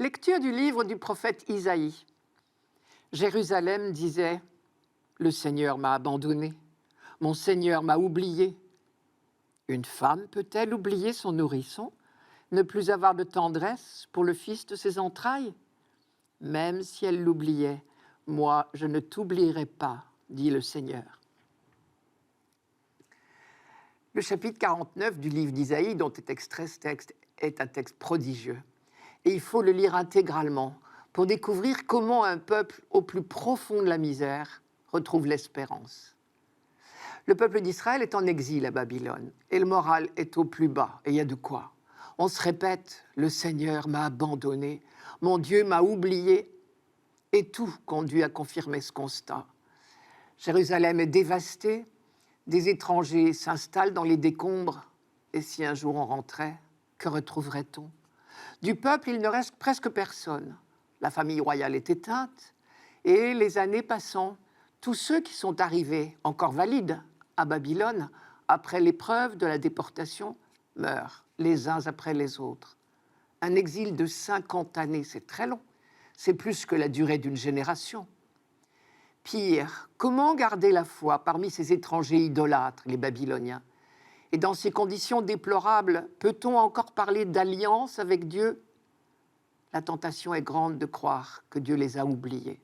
Lecture du livre du prophète Isaïe. Jérusalem disait « Le Seigneur m'a abandonné, mon Seigneur m'a oublié. Une femme peut-elle oublier son nourrisson, ne plus avoir de tendresse pour le fils de ses entrailles? Même si elle l'oubliait, moi je ne t'oublierai pas, dit le Seigneur. » Le chapitre 49 du livre d'Isaïe, dont est extrait ce texte, est un texte prodigieux. Et il faut le lire intégralement pour découvrir comment un peuple au plus profond de la misère retrouve l'espérance. Le peuple d'Israël est en exil à Babylone et le moral est au plus bas. Et il y a de quoi. On se répète, le Seigneur m'a abandonné, mon Dieu m'a oublié. Et tout conduit à confirmer ce constat. Jérusalem est dévastée, des étrangers s'installent dans les décombres. Et si un jour on rentrait, que retrouverait-on? Du peuple, il ne reste presque personne. La famille royale est éteinte. Et les années passant, tous ceux qui sont arrivés, encore valides, à Babylone, après l'épreuve de la déportation, meurent les uns après les autres. Un exil de 50 années, c'est très long. C'est plus que la durée d'une génération. Pire, comment garder la foi parmi ces étrangers idolâtres, les Babyloniens? Et dans ces conditions déplorables, peut-on encore parler d'alliance avec Dieu? La tentation est grande de croire que Dieu les a oubliés.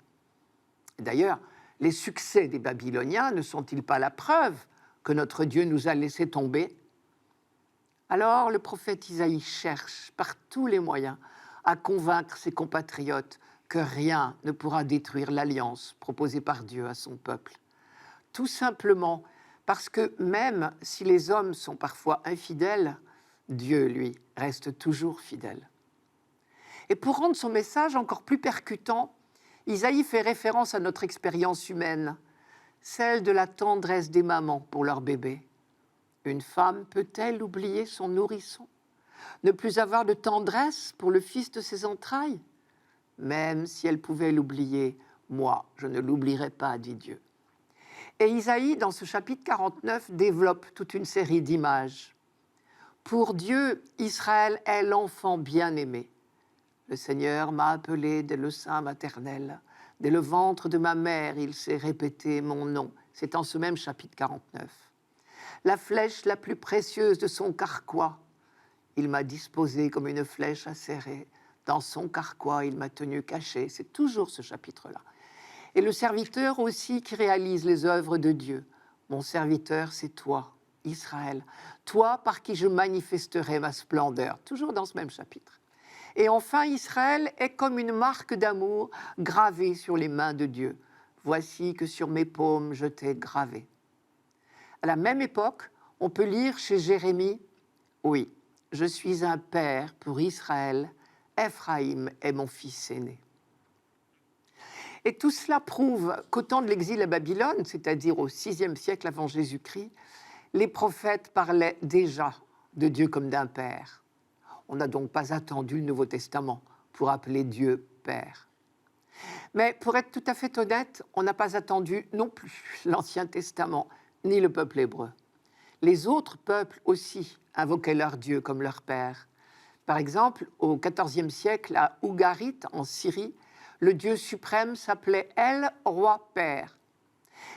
D'ailleurs, les succès des Babyloniens ne sont-ils pas la preuve que notre Dieu nous a laissé tomber? Alors le prophète Isaïe cherche par tous les moyens à convaincre ses compatriotes que rien ne pourra détruire l'alliance proposée par Dieu à son peuple. Tout simplement parce que même si les hommes sont parfois infidèles, Dieu, lui, reste toujours fidèle. Et pour rendre son message encore plus percutant, Isaïe fait référence à notre expérience humaine, celle de la tendresse des mamans pour leur bébé. Une femme peut-elle oublier son nourrisson? Ne plus avoir de tendresse pour le fils de ses entrailles? Même si elle pouvait l'oublier, moi, je ne l'oublierai pas, dit Dieu. Et Isaïe, dans ce chapitre 49, développe toute une série d'images. Pour Dieu, Israël est l'enfant bien-aimé. Le Seigneur m'a appelé dès le sein maternel. Dès le ventre de ma mère, il s'est répété mon nom. C'est en ce même chapitre 49. La flèche la plus précieuse de son carquois. Il m'a disposé comme une flèche acérée. Dans son carquois, il m'a tenu caché. C'est toujours ce chapitre-là. Et le serviteur aussi qui réalise les œuvres de Dieu. Mon serviteur, c'est toi, Israël. Toi par qui je manifesterai ma splendeur. Toujours dans ce même chapitre. Et enfin, Israël est comme une marque d'amour gravée sur les mains de Dieu. Voici que sur mes paumes, je t'ai gravé. À la même époque, on peut lire chez Jérémie, « Oui, je suis un père pour Israël, Ephraïm est mon fils aîné. » Et tout cela prouve qu'au temps de l'exil à Babylone, c'est-à-dire au VIe siècle avant Jésus-Christ, les prophètes parlaient déjà de Dieu comme d'un père. On n'a donc pas attendu le Nouveau Testament pour appeler Dieu Père. Mais pour être tout à fait honnête, on n'a pas attendu non plus l'Ancien Testament, ni le peuple hébreu. Les autres peuples aussi invoquaient leur Dieu comme leur Père. Par exemple, au XIVe siècle, à Ougarit, en Syrie, le Dieu suprême s'appelait El Roi Père.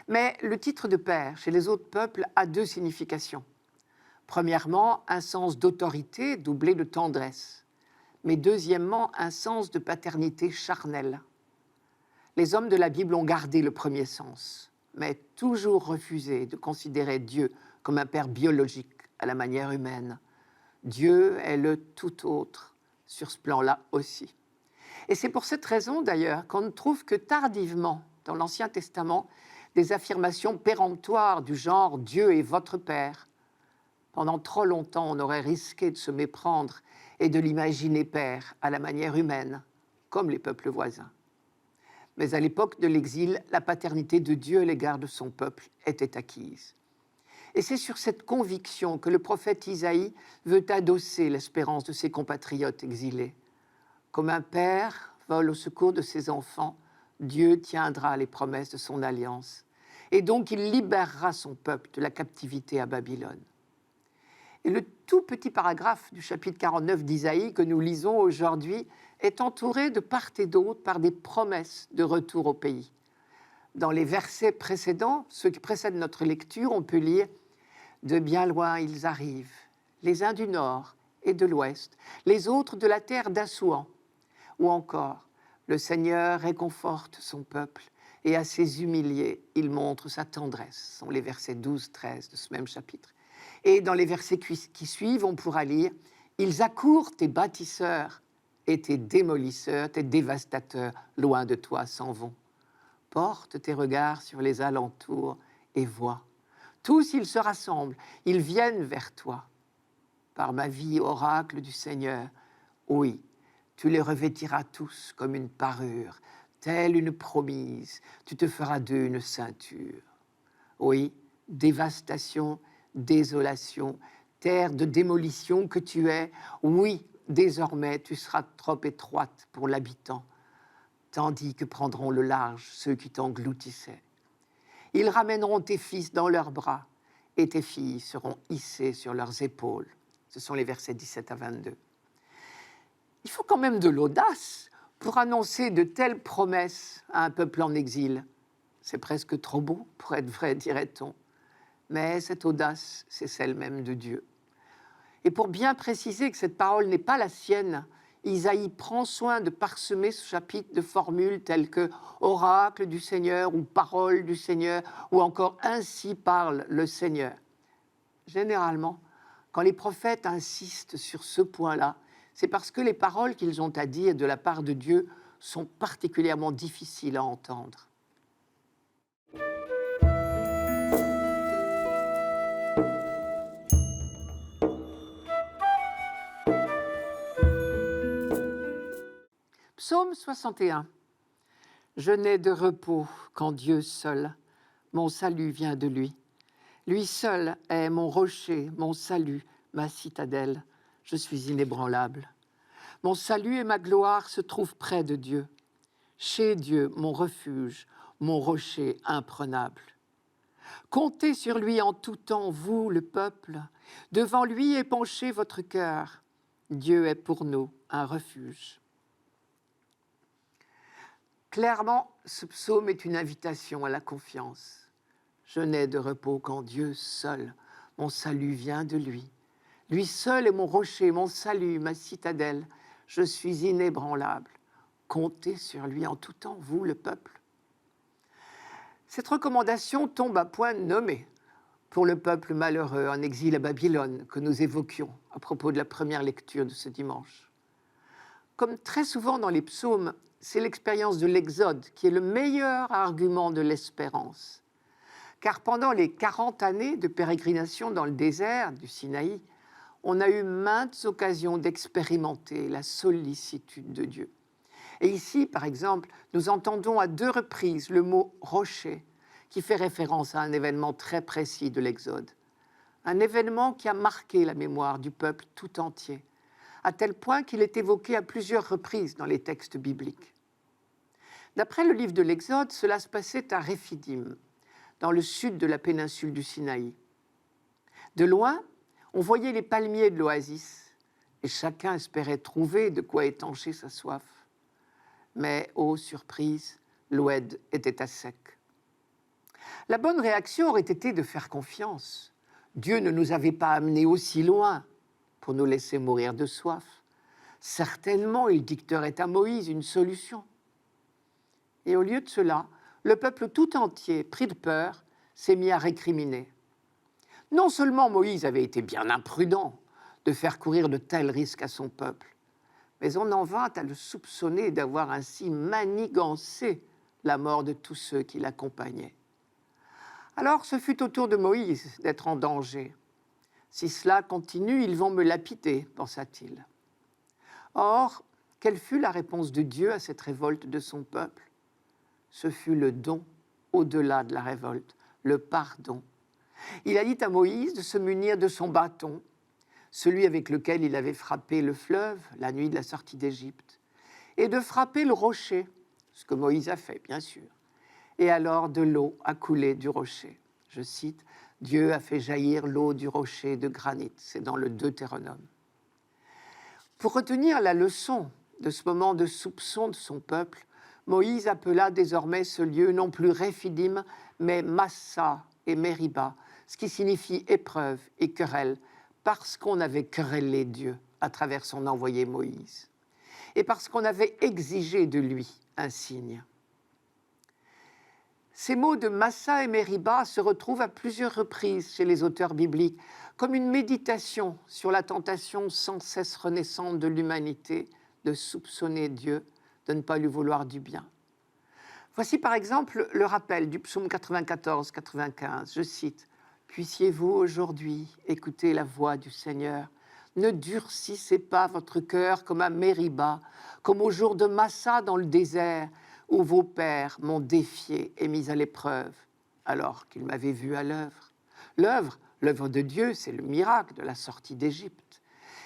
Mais le titre de Père, chez les autres peuples, a deux significations. Premièrement, un sens d'autorité doublé de tendresse. Mais deuxièmement, un sens de paternité charnelle. Les hommes de la Bible ont gardé le premier sens, mais toujours refusé de considérer Dieu comme un père biologique à la manière humaine. Dieu est le tout autre, sur ce plan-là aussi. Et c'est pour cette raison, d'ailleurs, qu'on ne trouve que tardivement, dans l'Ancien Testament, des affirmations péremptoires du genre « Dieu est votre Père ». Pendant trop longtemps, on aurait risqué de se méprendre et de l'imaginer père à la manière humaine, comme les peuples voisins. Mais à l'époque de l'exil, la paternité de Dieu à l'égard de son peuple était acquise. Et c'est sur cette conviction que le prophète Isaïe veut adosser l'espérance de ses compatriotes exilés. Comme un père vole au secours de ses enfants, Dieu tiendra les promesses de son alliance. Et donc il libérera son peuple de la captivité à Babylone. Et le tout petit paragraphe du chapitre 49 d'Isaïe que nous lisons aujourd'hui est entouré de part et d'autre par des promesses de retour au pays. Dans les versets précédents, ceux qui précèdent notre lecture, on peut lire « De bien loin ils arrivent, les uns du nord et de l'ouest, les autres de la terre d'Assouan. » Ou encore « Le Seigneur réconforte son peuple et à ses humiliés, il montre sa tendresse. » Ce sont les versets 12-13 de ce même chapitre. Et dans les versets qui suivent, on pourra lire « Ils accourent tes bâtisseurs et tes démolisseurs, tes dévastateurs, loin de toi s'en vont. Porte tes regards sur les alentours et vois. Tous ils se rassemblent, ils viennent vers toi. Par ma vie, oracle du Seigneur, oui, tu les revêtiras tous comme une parure, telle une promise, tu te feras d'eux une ceinture. Oui, dévastation, désolation, terre de démolition que tu es, oui, désormais tu seras trop étroite pour l'habitant, tandis que prendront le large ceux qui t'engloutissaient. Ils ramèneront tes fils dans leurs bras, et tes filles seront hissées sur leurs épaules. Ce sont les versets 17 à 22. Il faut quand même de l'audace pour annoncer de telles promesses à un peuple en exil. C'est presque trop beau pour être vrai, dirait-on. Mais cette audace, c'est celle même de Dieu. Et pour bien préciser que cette parole n'est pas la sienne, Isaïe prend soin de parsemer ce chapitre de formules telles que « oracle du Seigneur » ou « parole du Seigneur » ou encore « ainsi parle le Seigneur ». Généralement, quand les prophètes insistent sur ce point-là, c'est parce que les paroles qu'ils ont à dire de la part de Dieu sont particulièrement difficiles à entendre. Psaume 61. Je n'ai de repos qu'en Dieu seul. Mon salut vient de lui. Lui seul est mon rocher, mon salut, ma citadelle. Je suis inébranlable. Mon salut et ma gloire se trouvent près de Dieu. Chez Dieu, mon refuge, mon rocher imprenable. Comptez sur lui en tout temps, vous, le peuple. Devant lui épanchez votre cœur. Dieu est pour nous un refuge. Clairement, ce psaume est une invitation à la confiance. Je n'ai de repos qu'en Dieu seul. Mon salut vient de lui. Lui seul est mon rocher, mon salut, ma citadelle. Je suis inébranlable. Comptez sur lui en tout temps, vous, le peuple. Cette recommandation tombe à point nommé pour le peuple malheureux en exil à Babylone que nous évoquions à propos de la première lecture de ce dimanche. Comme très souvent dans les psaumes, c'est l'expérience de l'Exode qui est le meilleur argument de l'espérance. Car pendant les 40 années de pérégrination dans le désert du Sinaï, on a eu maintes occasions d'expérimenter la sollicitude de Dieu. Et ici, par exemple, nous entendons à 2 reprises le mot « rocher » qui fait référence à un événement très précis de l'Exode. Un événement qui a marqué la mémoire du peuple tout entier, à tel point qu'il est évoqué à plusieurs reprises dans les textes bibliques. D'après le livre de l'Exode, cela se passait à Réphidim, dans le sud de la péninsule du Sinaï. De loin, on voyait les palmiers de l'oasis, et chacun espérait trouver de quoi étancher sa soif. Mais, ô surprise, l'oued était à sec. La bonne réaction aurait été de faire confiance. Dieu ne nous avait pas amenés aussi loin pour nous laisser mourir de soif. Certainement, il dicterait à Moïse une solution. Et au lieu de cela, le peuple tout entier, pris de peur, s'est mis à récriminer. Non seulement Moïse avait été bien imprudent de faire courir de tels risques à son peuple, mais on en vint à le soupçonner d'avoir ainsi manigancé la mort de tous ceux qui l'accompagnaient. Alors ce fut au tour de Moïse d'être en danger. Si cela continue, ils vont me lapider, pensa-t-il. Or, quelle fut la réponse de Dieu à cette révolte de son peuple ? Ce fut le don au-delà de la révolte, le pardon. Il a dit à Moïse de se munir de son bâton, celui avec lequel il avait frappé le fleuve la nuit de la sortie d'Égypte, et de frapper le rocher, ce que Moïse a fait, bien sûr. Et alors de l'eau a coulé du rocher. Je cite, « Dieu a fait jaillir l'eau du rocher de granit. C'est dans le Deutéronome. Pour retenir la leçon de ce moment de soupçon de son peuple, Moïse appela désormais ce lieu non plus Réphidim, mais Massa et Mériba, ce qui signifie épreuve et querelle, parce qu'on avait querellé Dieu à travers son envoyé Moïse, et parce qu'on avait exigé de lui un signe. Ces mots de Massa et Mériba se retrouvent à plusieurs reprises chez les auteurs bibliques, comme une méditation sur la tentation sans cesse renaissante de l'humanité de soupçonner Dieu, de ne pas lui vouloir du bien. Voici par exemple le rappel du psaume 94-95, je cite « Puissiez-vous aujourd'hui écouter la voix du Seigneur, ne durcissez pas votre cœur comme à Mériba, comme au jour de Massa dans le désert, où vos pères m'ont défié et mis à l'épreuve, alors qu'ils m'avaient vu à l'œuvre. » L'œuvre de Dieu, c'est le miracle de la sortie d'Égypte.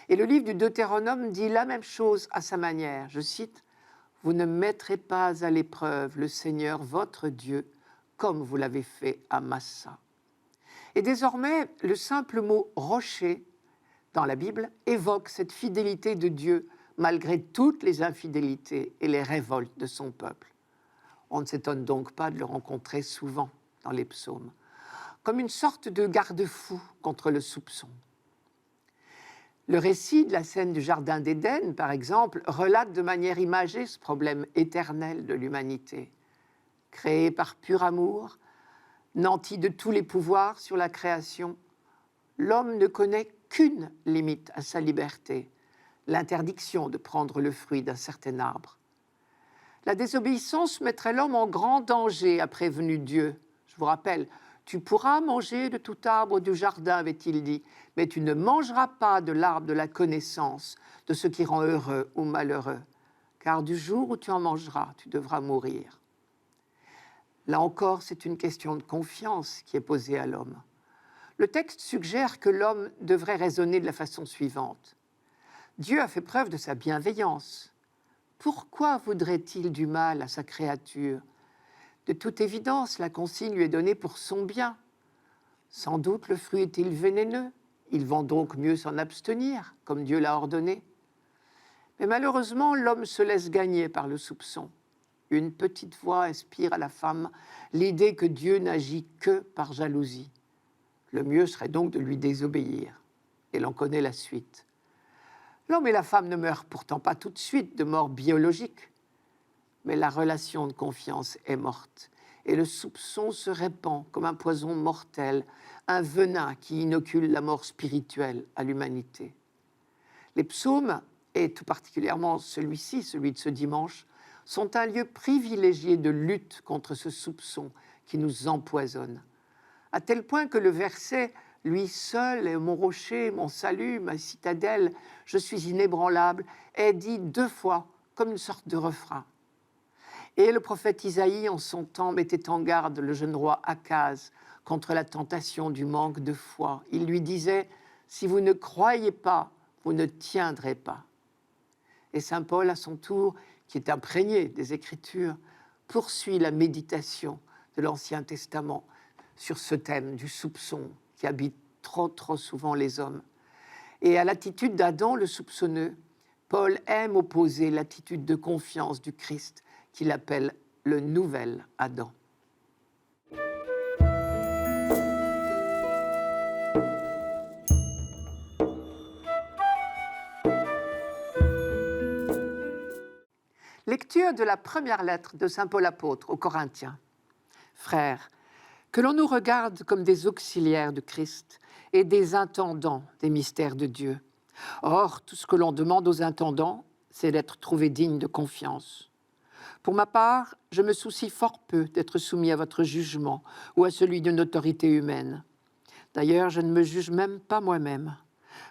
Et le livre du Deutéronome dit la même chose à sa manière. Je cite « Vous ne mettrez pas à l'épreuve le Seigneur votre Dieu, comme vous l'avez fait à Massa. » Et désormais, le simple mot « rocher » dans la Bible évoque cette fidélité de Dieu malgré toutes les infidélités et les révoltes de son peuple. On ne s'étonne donc pas de le rencontrer souvent dans les psaumes, comme une sorte de garde-fou contre le soupçon. Le récit de la scène du Jardin d'Éden, par exemple, relate de manière imagée ce problème éternel de l'humanité. Créé par pur amour, nanti de tous les pouvoirs sur la création, l'homme ne connaît qu'une limite à sa liberté, l'interdiction de prendre le fruit d'un certain arbre. La désobéissance mettrait l'homme en grand danger, a prévenu Dieu. Je vous rappelle, tu pourras manger de tout arbre du jardin, avait-il dit, mais tu ne mangeras pas de l'arbre de la connaissance, de ce qui rend heureux ou malheureux, car du jour où tu en mangeras, tu devras mourir. Là encore, c'est une question de confiance qui est posée à l'homme. Le texte suggère que l'homme devrait raisonner de la façon suivante. Dieu a fait preuve de sa bienveillance. Pourquoi voudrait-il du mal à sa créature ? De toute évidence, la consigne lui est donnée pour son bien. Sans doute le fruit est-il vénéneux. Il vont donc mieux s'en abstenir, comme Dieu l'a ordonné. Mais malheureusement, l'homme se laisse gagner par le soupçon. Une petite voix inspire à la femme l'idée que Dieu n'agit que par jalousie. Le mieux serait donc de lui désobéir. Et l'on connaît la suite. L'homme et la femme ne meurent pourtant pas tout de suite de mort biologique, mais la relation de confiance est morte et le soupçon se répand comme un poison mortel, un venin qui inocule la mort spirituelle à l'humanité. Les psaumes, et tout particulièrement celui-ci, celui de ce dimanche, sont un lieu privilégié de lutte contre ce soupçon qui nous empoisonne, à tel point que le verset « Lui seul est mon rocher, mon salut, ma citadelle, je suis inébranlable » est dit 2 fois comme une sorte de refrain. Et le prophète Isaïe, en son temps, mettait en garde le jeune roi Akaz contre la tentation du manque de foi. Il lui disait « Si vous ne croyez pas, vous ne tiendrez pas ». Et saint Paul, à son tour, qui est imprégné des Écritures, poursuit la méditation de l'Ancien Testament sur ce thème du soupçon qui habite trop souvent les hommes. Et à l'attitude d'Adam, le soupçonneux, Paul aime opposer l'attitude de confiance du Christ qu'il appelle le nouvel Adam. Lecture de la première lettre de saint Paul apôtre aux Corinthiens. Frères, que l'on nous regarde comme des auxiliaires de Christ et des intendants des mystères de Dieu. Or, tout ce que l'on demande aux intendants, c'est d'être trouvés dignes de confiance. Pour ma part, je me soucie fort peu d'être soumis à votre jugement ou à celui d'une autorité humaine. D'ailleurs, je ne me juge même pas moi-même.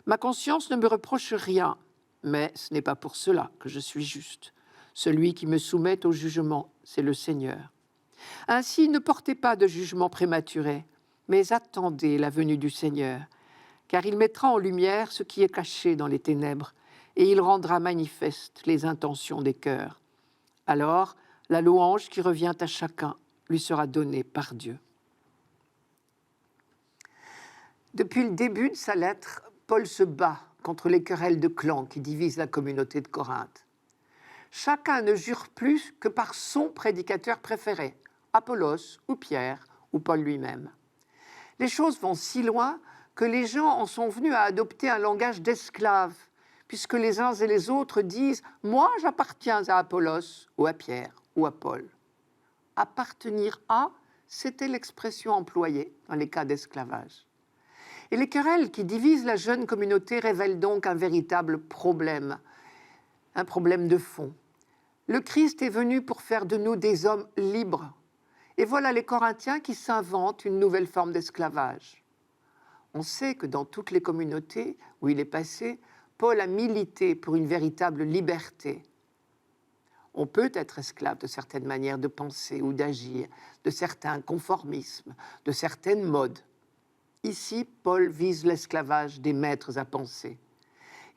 Ma conscience ne me reproche rien, mais ce n'est pas pour cela que je suis juste. Celui qui me soumet au jugement, c'est le Seigneur. Ainsi, ne portez pas de jugement prématuré, mais attendez la venue du Seigneur, car il mettra en lumière ce qui est caché dans les ténèbres, et il rendra manifestes les intentions des cœurs. Alors, la louange qui revient à chacun lui sera donnée par Dieu. Depuis le début de sa lettre, Paul se bat contre les querelles de clans qui divisent la communauté de Corinthe. Chacun ne jure plus que par son prédicateur préféré, Apollos ou Pierre ou Paul lui-même. Les choses vont si loin que les gens en sont venus à adopter un langage d'esclaves, puisque les uns et les autres disent « Moi, j'appartiens à Apollos ou à Pierre ou à Paul ». Appartenir à, c'était l'expression employée dans les cas d'esclavage. Et les querelles qui divisent la jeune communauté révèlent donc un véritable problème, un problème de fond. Le Christ est venu pour faire de nous des hommes libres. Et voilà les Corinthiens qui s'inventent une nouvelle forme d'esclavage. On sait que dans toutes les communautés où il est passé, Paul a milité pour une véritable liberté. On peut être esclave de certaines manières de penser ou d'agir, de certains conformismes, de certaines modes. Ici, Paul vise l'esclavage des maîtres à penser.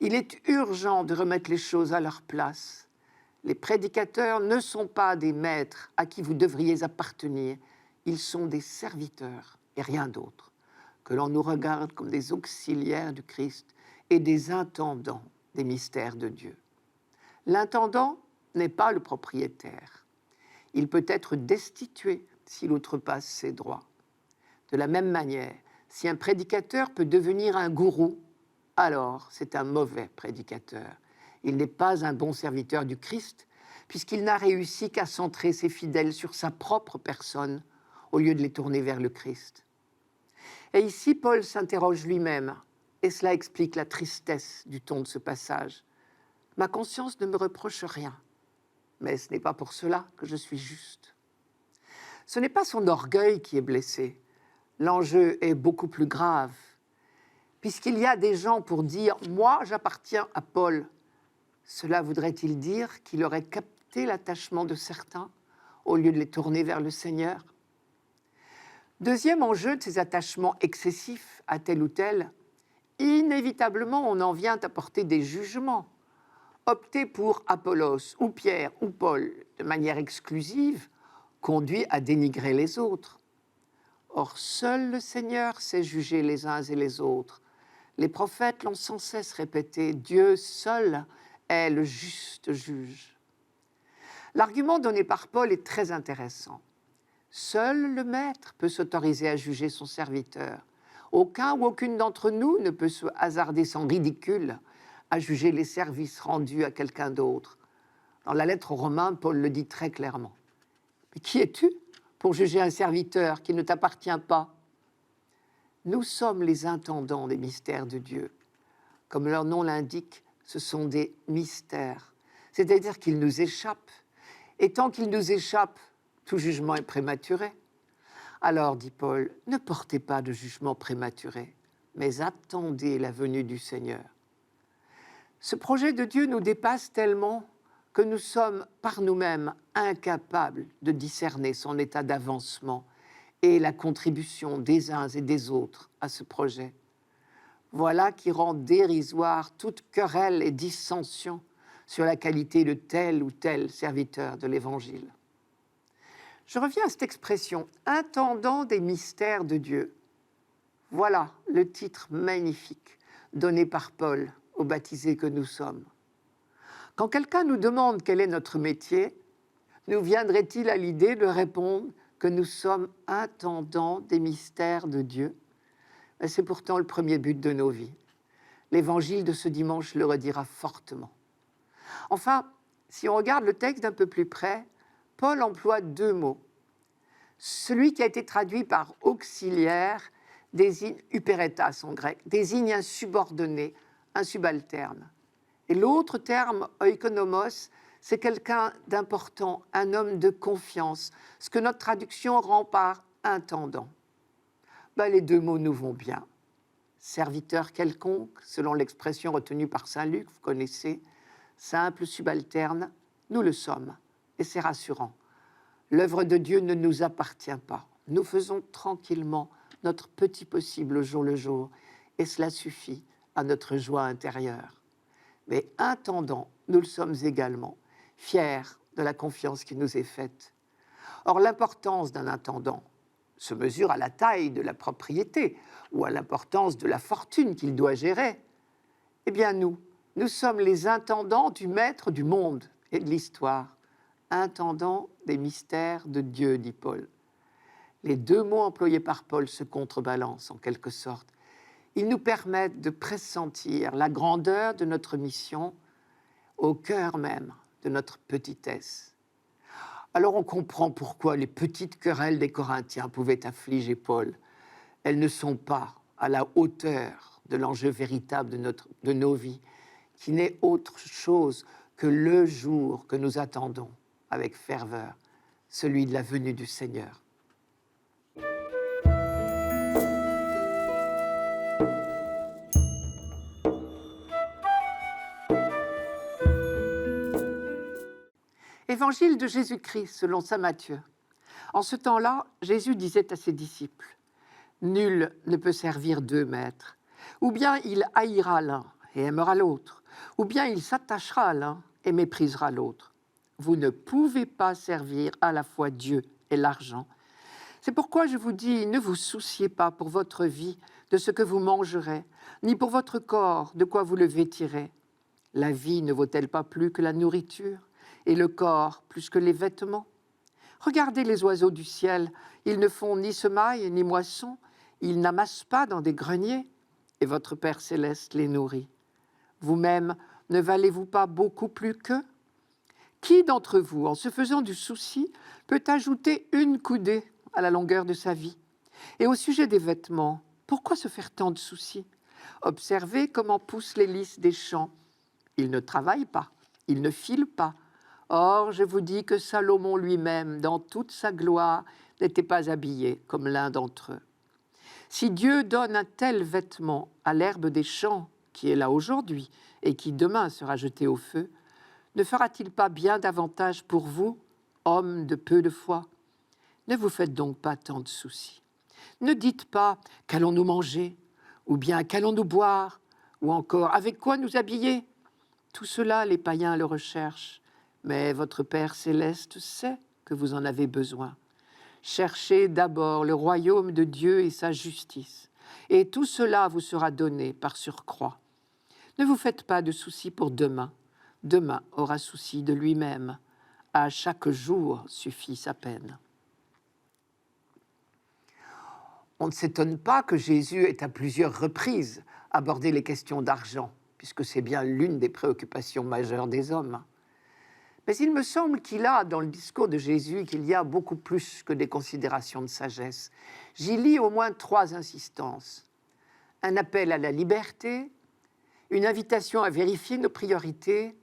Il est urgent de remettre les choses à leur place. Les prédicateurs ne sont pas des maîtres à qui vous devriez appartenir. Ils sont des serviteurs et rien d'autre. Que l'on nous regarde comme des auxiliaires du Christ et des intendants des mystères de Dieu. L'intendant n'est pas le propriétaire. Il peut être destitué s'il outrepasse ses droits. De la même manière, si un prédicateur peut devenir un gourou, alors c'est un mauvais prédicateur. Il n'est pas un bon serviteur du Christ, puisqu'il n'a réussi qu'à centrer ses fidèles sur sa propre personne, au lieu de les tourner vers le Christ. Et ici, Paul s'interroge lui-même, et cela explique la tristesse du ton de ce passage. « Ma conscience ne me reproche rien, mais ce n'est pas pour cela que je suis juste. » Ce n'est pas son orgueil qui est blessé. L'enjeu est beaucoup plus grave, puisqu'il y a des gens pour dire « moi, j'appartiens à Paul ». Cela voudrait-il dire qu'il aurait capté l'attachement de certains au lieu de les tourner vers le Seigneur? Deuxième enjeu de ces attachements excessifs à tel ou tel, inévitablement on en vient à porter des jugements. Opter pour Apollos ou Pierre ou Paul de manière exclusive conduit à dénigrer les autres. Or, seul le Seigneur sait juger les uns et les autres. Les prophètes l'ont sans cesse répété, Dieu seul est le juste juge. L'argument donné par Paul est très intéressant. Seul le maître peut s'autoriser à juger son serviteur. Aucun ou aucune d'entre nous ne peut se hasarder sans ridicule à juger les services rendus à quelqu'un d'autre. Dans la lettre aux Romains, Paul le dit très clairement. Mais qui es-tu pour juger un serviteur qui ne t'appartient pas? Nous sommes les intendants des mystères de Dieu. Comme leur nom l'indique, ce sont des mystères, c'est-à-dire qu'ils nous échappent. Et tant qu'ils nous échappent, tout jugement est prématuré. Alors, dit Paul, ne portez pas de jugement prématuré, mais attendez la venue du Seigneur. Ce projet de Dieu nous dépasse tellement que nous sommes par nous-mêmes incapables de discerner son état d'avancement et la contribution des uns et des autres à ce projet. Voilà qui rend dérisoire toute querelle et dissension sur la qualité de tel ou tel serviteur de l'Évangile. Je reviens à cette expression « intendant des mystères de Dieu ». Voilà le titre magnifique donné par Paul aux baptisés que nous sommes. Quand quelqu'un nous demande quel est notre métier, nous viendrait-il à l'idée de répondre que nous sommes intendants des mystères de Dieu? C'est pourtant le premier but de nos vies. L'évangile de ce dimanche le redira fortement. Enfin, si on regarde le texte d'un peu plus près, Paul emploie deux mots. Celui qui a été traduit par auxiliaire désigne, hyperetas en grec, désigne un subordonné, un subalterne. Et l'autre terme, oikonomos, c'est quelqu'un d'important, un homme de confiance, ce que notre traduction rend par intendant. Les deux mots nous vont bien. Serviteur quelconque, selon l'expression retenue par saint Luc, vous connaissez, simple subalterne, nous le sommes, et c'est rassurant. L'œuvre de Dieu ne nous appartient pas. Nous faisons tranquillement notre petit possible au jour le jour, et cela suffit à notre joie intérieure. Mais intendant, nous le sommes également, fiers de la confiance qui nous est faite. Or, l'importance d'un intendant, se mesure à la taille de la propriété ou à l'importance de la fortune qu'il doit gérer. Eh bien nous sommes les intendants du maître du monde et de l'histoire, intendants des mystères de Dieu, dit Paul. Les deux mots employés par Paul se contrebalancent en quelque sorte. Ils nous permettent de pressentir la grandeur de notre mission au cœur même de notre petitesse. Alors on comprend pourquoi les petites querelles des Corinthiens pouvaient affliger Paul. Elles ne sont pas à la hauteur de l'enjeu véritable de nos vies, qui n'est autre chose que le jour que nous attendons avec ferveur, celui de la venue du Seigneur. Évangile de Jésus-Christ selon saint Matthieu. En ce temps-là, Jésus disait à ses disciples, « Nul ne peut servir deux maîtres. Ou bien il haïra l'un et aimera l'autre, ou bien il s'attachera à l'un et méprisera l'autre. Vous ne pouvez pas servir à la fois Dieu et l'argent. C'est pourquoi je vous dis, ne vous souciez pas pour votre vie de ce que vous mangerez, ni pour votre corps de quoi vous le vêtirez. La vie ne vaut-elle pas plus que la nourriture, et le corps plus que les vêtements? Regardez les oiseaux du ciel, ils ne font ni semaille ni moisson, ils n'amassent pas dans des greniers, et votre Père céleste les nourrit. Vous-même, ne valez-vous pas beaucoup plus qu'eux? Qui d'entre vous, en se faisant du souci, peut ajouter une coudée à la longueur de sa vie? Et au sujet des vêtements, pourquoi se faire tant de soucis? Observez comment poussent les lys des champs. Ils ne travaillent pas, ils ne filent pas. Or, je vous dis que Salomon lui-même, dans toute sa gloire, n'était pas habillé comme l'un d'entre eux. Si Dieu donne un tel vêtement à l'herbe des champs, qui est là aujourd'hui et qui demain sera jetée au feu, ne fera-t-il pas bien davantage pour vous, hommes de peu de foi? Ne vous faites donc pas tant de soucis. Ne dites pas « qu'allons-nous manger ?» ou bien « qu'allons-nous boire ?» ou encore « avec quoi nous habiller ?» Tout cela, les païens le recherchent, mais votre Père céleste sait que vous en avez besoin. Cherchez d'abord le royaume de Dieu et sa justice, et tout cela vous sera donné par surcroît. Ne vous faites pas de soucis pour demain. Demain aura souci de lui-même. À chaque jour suffit sa peine. On ne s'étonne pas que Jésus ait à plusieurs reprises abordé les questions d'argent, puisque c'est bien l'une des préoccupations majeures des hommes. Mais il me semble qu'il a, dans le discours de Jésus, qu'il y a beaucoup plus que des considérations de sagesse. J'y lis au moins 3 insistances. Un appel à la liberté, une invitation à vérifier nos priorités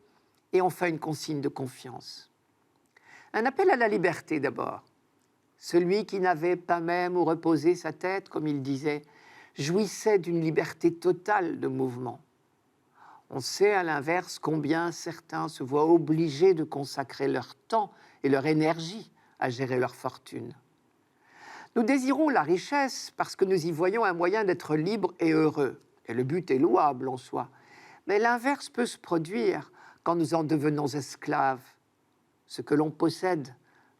et enfin une consigne de confiance. Un appel à la liberté d'abord. Celui qui n'avait pas même où reposer sa tête, comme il disait, jouissait d'une liberté totale de mouvement. On sait à l'inverse combien certains se voient obligés de consacrer leur temps et leur énergie à gérer leur fortune. Nous désirons la richesse parce que nous y voyons un moyen d'être libres et heureux. Et le but est louable en soi. Mais l'inverse peut se produire quand nous en devenons esclaves. Ce que l'on possède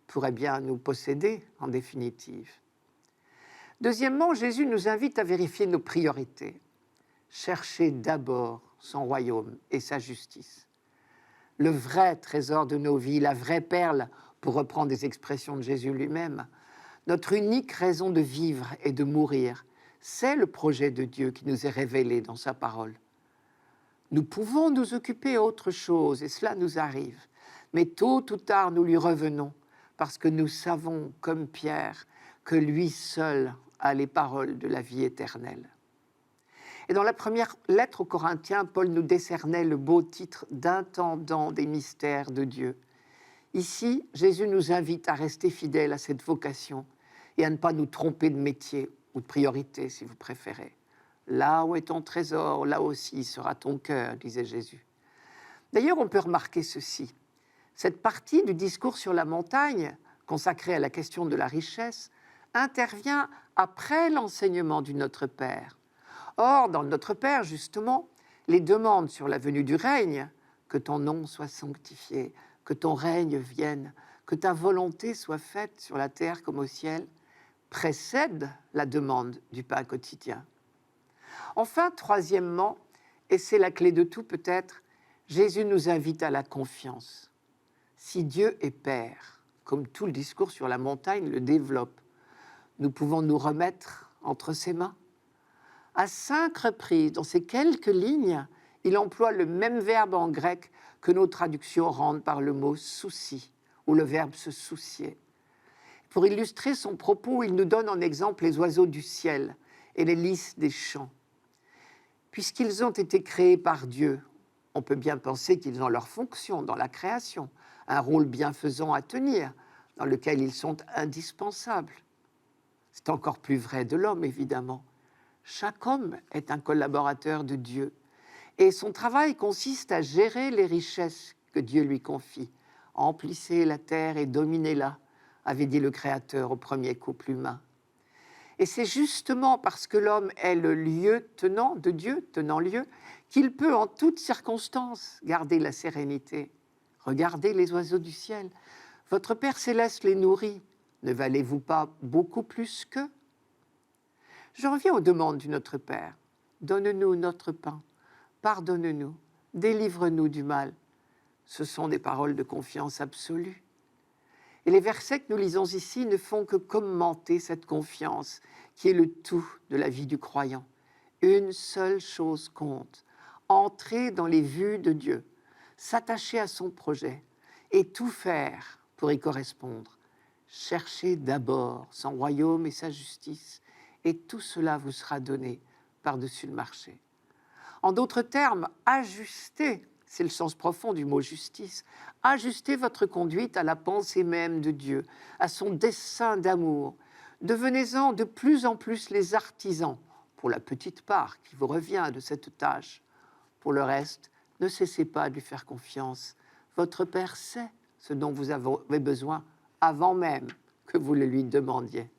pourrait bien nous posséder en définitive. Deuxièmement, Jésus nous invite à vérifier nos priorités. Cherchez d'abord son royaume et sa justice. Le vrai trésor de nos vies, la vraie perle, pour reprendre des expressions de Jésus lui-même, notre unique raison de vivre et de mourir, c'est le projet de Dieu qui nous est révélé dans sa parole. Nous pouvons nous occuper autre chose, et cela nous arrive, mais tôt ou tard nous lui revenons, parce que nous savons, comme Pierre, que lui seul a les paroles de la vie éternelle. Et dans la première lettre aux Corinthiens, Paul nous décernait le beau titre d'intendant des mystères de Dieu. Ici, Jésus nous invite à rester fidèles à cette vocation et à ne pas nous tromper de métier ou de priorité, si vous préférez. Là où est ton trésor, là aussi sera ton cœur, disait Jésus. D'ailleurs, on peut remarquer ceci. Cette partie du discours sur la montagne, consacrée à la question de la richesse, intervient après l'enseignement du Notre Père. Or, dans le Notre Père, justement, les demandes sur la venue du règne, que ton nom soit sanctifié, que ton règne vienne, que ta volonté soit faite sur la terre comme au ciel, précède la demande du pain quotidien. Enfin, troisièmement, et c'est la clé de tout peut-être, Jésus nous invite à la confiance. Si Dieu est Père, comme tout le discours sur la montagne le développe, nous pouvons nous remettre entre ses mains. À 5 reprises, dans ces quelques lignes, il emploie le même verbe en grec que nos traductions rendent par le mot souci, ou le verbe se soucier. Pour illustrer son propos, il nous donne en exemple les oiseaux du ciel et les lys des champs. Puisqu'ils ont été créés par Dieu, on peut bien penser qu'ils ont leur fonction dans la création, un rôle bienfaisant à tenir, dans lequel ils sont indispensables. C'est encore plus vrai de l'homme, évidemment. Chaque homme est un collaborateur de Dieu, et son travail consiste à gérer les richesses que Dieu lui confie. Emplissez la terre et dominez-la, avait dit le Créateur au premier couple humain. Et c'est justement parce que l'homme est le lieu tenant de Dieu, tenant lieu, qu'il peut en toutes circonstances garder la sérénité. Regardez les oiseaux du ciel. Votre Père céleste les nourrit. Ne valez-vous pas beaucoup plus qu'eux? Je reviens aux demandes du Notre Père. Donne-nous notre pain. Pardonne-nous. Délivre-nous du mal. Ce sont des paroles de confiance absolue. Et les versets que nous lisons ici ne font que commenter cette confiance qui est le tout de la vie du croyant. Une seule chose compte, entrer dans les vues de Dieu, s'attacher à son projet et tout faire pour y correspondre. Cherchez d'abord son royaume et sa justice, et tout cela vous sera donné par-dessus le marché. En d'autres termes, ajustez, c'est le sens profond du mot justice, ajustez votre conduite à la pensée même de Dieu, à son dessein d'amour. Devenez-en de plus en plus les artisans, pour la petite part qui vous revient de cette tâche. Pour le reste, ne cessez pas de lui faire confiance. Votre Père sait ce dont vous avez besoin avant même que vous le lui demandiez.